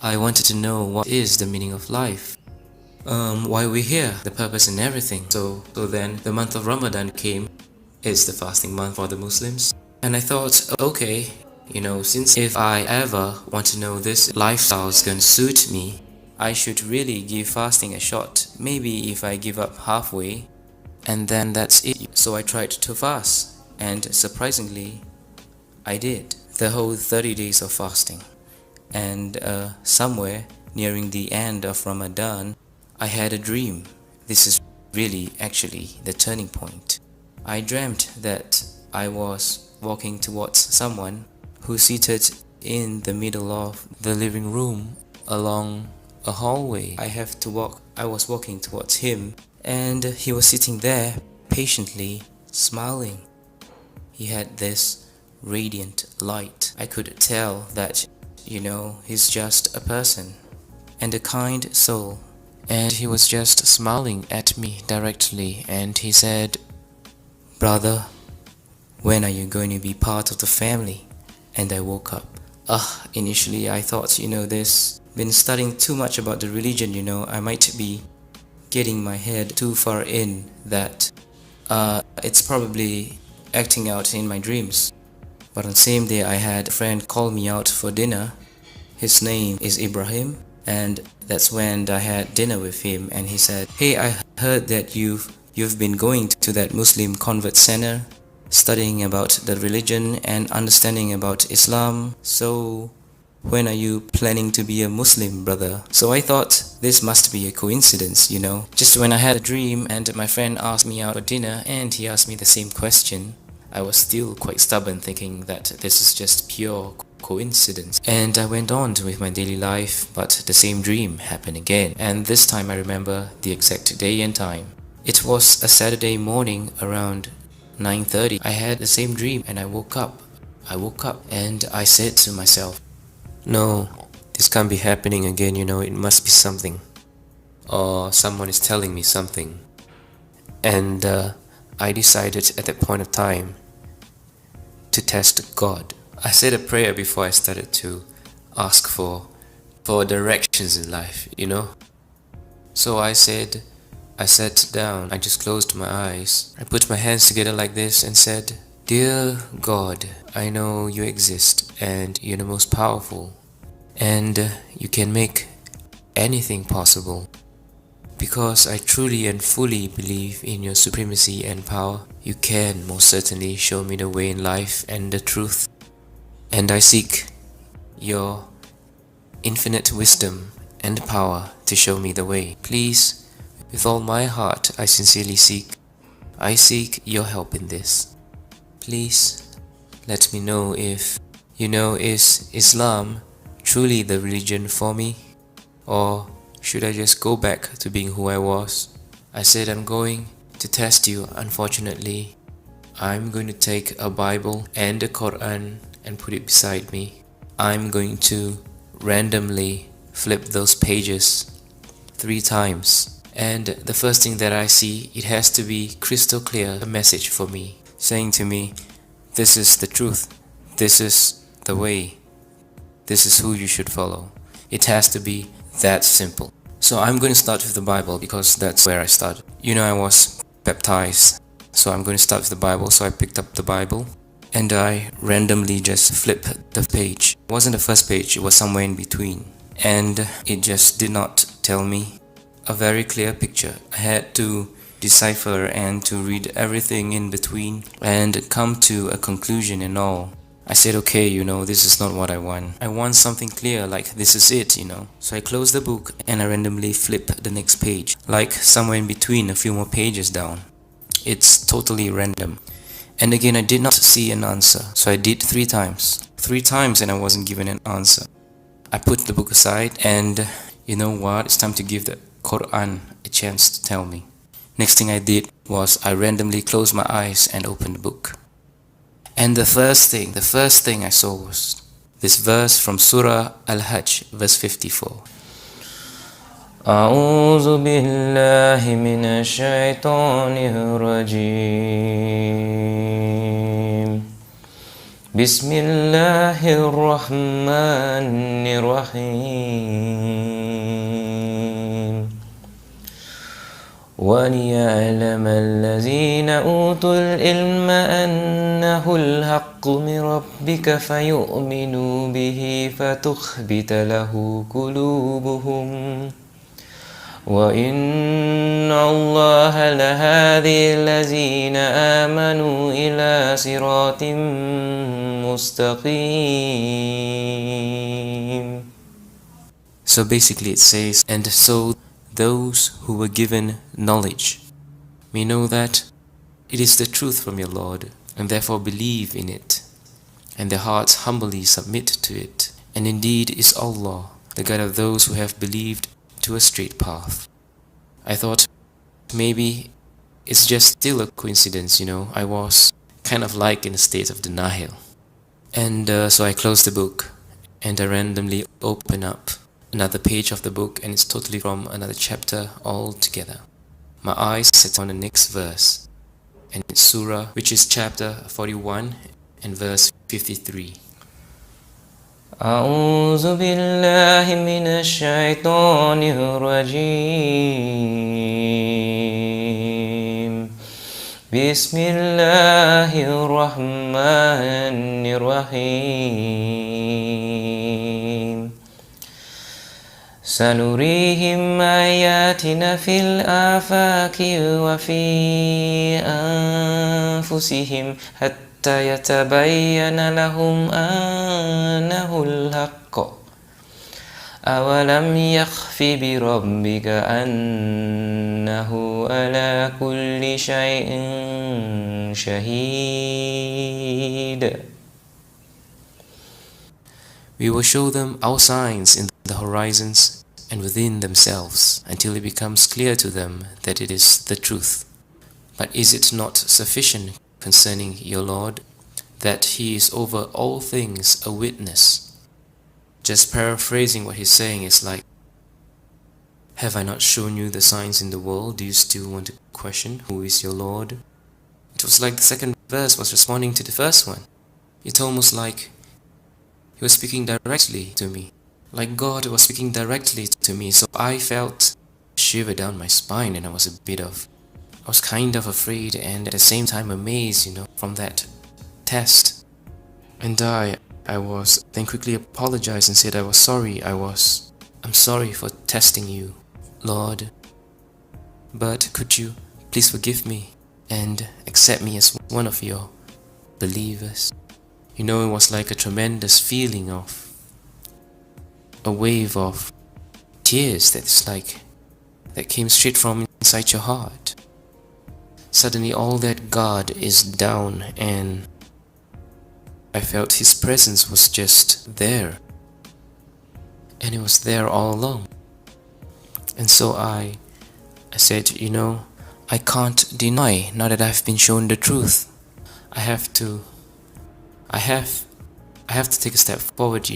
I wanted to know what is the meaning of life. Why we're here, the purpose and everything. So then the month of Ramadan came. It's the fasting month for the Muslims. And I thought, okay, since if I ever want to know this lifestyle is gonna suit me, I should really give fasting a shot. Maybe if I give up halfway, and then that's it. So I tried to fast, and surprisingly, I did the whole 30 days of fasting. And somewhere nearing the end of Ramadan, I had a dream. This is really actually the turning point. I dreamt that I was walking towards someone who seated in the middle of the living room along a hallway. I was walking towards him, and he was sitting there patiently smiling. He had this radiant light. I could tell that, he's just a person and a kind soul. And he was just smiling at me directly, and he said, "Brother, when are you going to be part of the family?" And I woke up. Initially I thought, this been studying too much about the religion, I might be getting my head too far in that it's probably acting out in my dreams. But on the same day, I had a friend call me out for dinner. His name is Ibrahim, and that's when I had dinner with him, and he said, "Hey, I heard that you've been going to that Muslim convert center, studying about the religion and understanding about Islam. So when are you planning to be a Muslim, brother?" So I thought this must be a coincidence, Just when I had a dream and my friend asked me out for dinner and he asked me the same question, I was still quite stubborn, thinking that this is just pure coincidence. And I went on with my daily life, but the same dream happened again. And this time I remember the exact day and time. It was a Saturday morning around 9:30. I had the same dream and I woke up and I said to myself, "No, this can't be happening again, it must be something. Or someone is telling me something." And I decided at that point of time to test God. I said a prayer before I started to ask for directions in life, So I sat down, I just closed my eyes. I put my hands together like this and said, "Dear God, I know you exist and you're the most powerful. And you can make anything possible. Because I truly and fully believe in your supremacy and power, you can most certainly show me the way in life and the truth. And I seek your infinite wisdom and power to show me the way. Please, with all my heart, I sincerely seek your help in this. Please, let me know if, is Islam truly the religion for me? Or should I just go back to being who I was?" I said, "I'm going to test you. Unfortunately, I'm going to take a Bible and a Quran and put it beside me. I'm going to randomly flip those pages 3 times. And the first thing that I see, it has to be crystal clear, a message for me, saying to me, this is the truth, this is the way, this is who you should follow. It has to be that simple." So I'm going to start with the Bible because that's where I started. I was baptized, so I'm going to start with the Bible. So I picked up the Bible and I randomly just flipped the page. It wasn't the first page, it was somewhere in between. And it just did not tell me a very clear picture. I had to decipher and to read everything in between and come to a conclusion and all. I said, okay, this is not what I want. I want something clear, like this is it, So I closed the book and I randomly flipped the next page, like somewhere in between, a few more pages down. It's totally random. And again, I did not see an answer. So I did 3 times. 3 times and I wasn't given an answer. I put the book aside and you know what? It's time to give the Quran a chance to tell me. Next thing I did was I randomly closed my eyes and opened the book. And the first thing I saw was this verse from Surah Al-Hajj, verse 54. أعوذ بالله من الشيطان الرجيم بسم الله الرحمن الرحيم وليعلم الذين أوتوا العلم أنه الحق من ربك فيؤمنوا به فتخبت له قلوبهم وإن الله لهادي الذين آمنوا إلى صراط مستقيم. So basically it says, and so those who were given knowledge may know that it is the truth from your Lord, and therefore believe in it, and their hearts humbly submit to it. And indeed is Allah, the guide of those who have believed to a straight path. I thought maybe it's just still a coincidence, I was kind of like in a state of denial. And so I closed the book and I randomly open up another page of the book, and it's totally from another chapter altogether. My eyes set on the next verse, and it's Surah, which is chapter 41 and verse 53. أعوذ بالله من الشيطان الرجيم بسم الله الرحمن الرحيم سنريهم آياتنا في الآفاق وفي أنفسهم حتى يتبين لهم أنه الحق أولم يخف بربك أنه على كل شيء شهيد. We will show them our signs in the horizons and within themselves until it becomes clear to them that it is the truth. But is it not sufficient concerning your Lord that He is over all things a witness? Just paraphrasing what he's saying is like, have I not shown you the signs in the world? Do you still want to question who is your Lord? It was like the second verse was responding to the first one. It's almost like He was speaking directly to me, like God was speaking directly to me. So I felt a shiver down my spine, and I was kind of afraid and at the same time amazed, from that test. And I was then quickly apologized and said I was sorry. I'm sorry for testing you, Lord. But could you please forgive me and accept me as one of your believers? It was like a tremendous feeling of a wave of tears that came straight from inside your heart. Suddenly all that God is down, and I felt His presence was just there. And it was there all along. And so I said, I can't deny now that I've been shown the truth. I have to take a step forward,